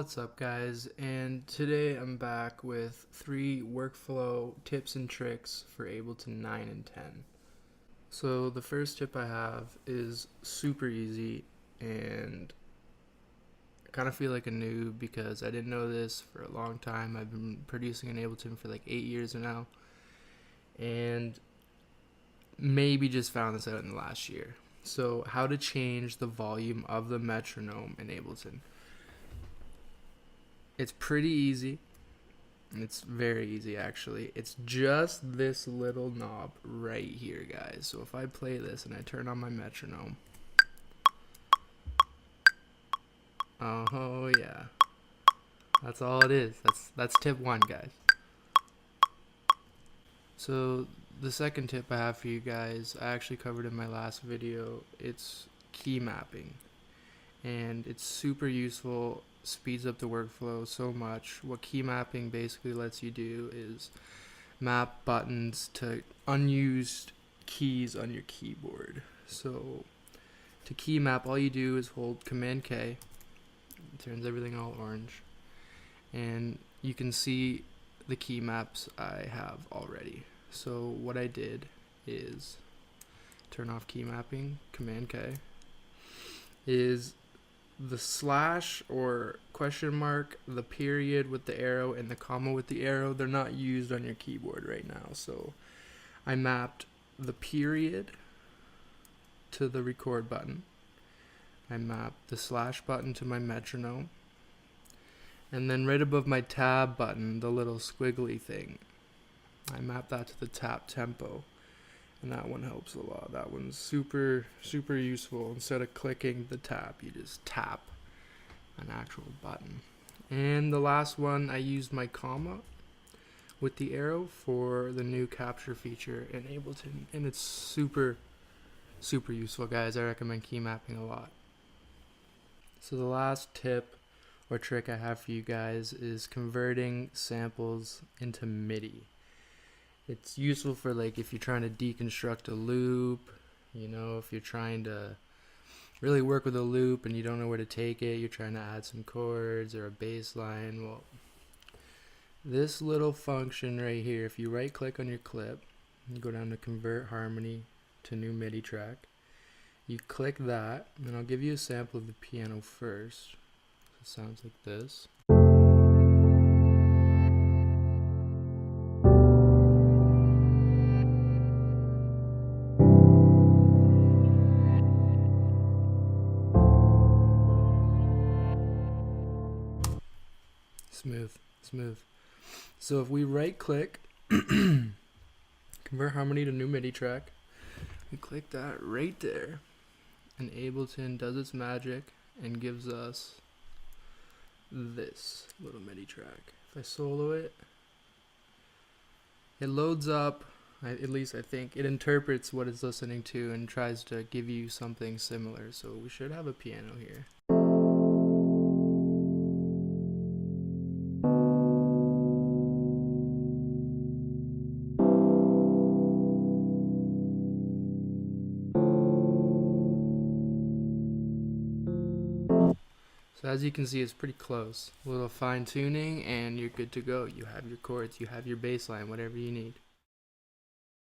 What's up, guys? And today I'm back with 3 workflow tips and tricks for Ableton 9 and 10. So the first tip I have is super easy, and I kind of feel like a noob because I didn't know this for a long time. I've been producing in Ableton for like 8 years now, and maybe just found this out in the last year. So how to change the volume of the metronome in Ableton. It's pretty easy. It's very easy, actually. It's just this little knob right here, guys. So if I play this and I turn on my metronome, oh yeah, that's all it is. That's tip 1, guys. So the second tip I have for you guys, I actually covered in my last video. It's key mapping, and it's super useful. Speeds up the workflow so much. What key mapping basically lets you do is map buttons to unused keys on your keyboard. So to key map, all you do is hold Command K. It turns everything all orange, and you can see the key maps I have already. So what I did is turn off key mapping, Command K, is the slash or question mark, the period with the arrow, and the comma with the arrow. They're not used on your keyboard right now. So I mapped the period to the record button. I mapped the slash button to my metronome. And then right above my tab button, the little squiggly thing, I mapped that to the tap tempo. And that one helps a lot. That one's super useful. Instead of clicking the tap, you just tap an actual button. And the last one, I used my comma with the arrow for the new capture feature in Ableton, and it's super useful, guys. I recommend key mapping a lot. So the last tip or trick I have for you guys is converting samples into MIDI. It's useful for, like, if you're trying to deconstruct a loop, if you're trying to really work with a loop and you don't know where to take it, you're trying to add some chords or a bass line. Well, this little function right here, if you right click on your clip, you go down to convert harmony to new MIDI track, you click that, and I'll give you a sample of the piano first. It sounds like this. Smooth. So if we right click, convert harmony to new MIDI track, we click that right there, and Ableton does its magic and gives us this little MIDI track. If I solo it, it loads up, at least I think, it interprets what it's listening to and tries to give you something similar. So we should have a piano here. So as you can see, it's pretty close. A little fine tuning and you're good to go. You have your chords, you have your bass line, whatever you need.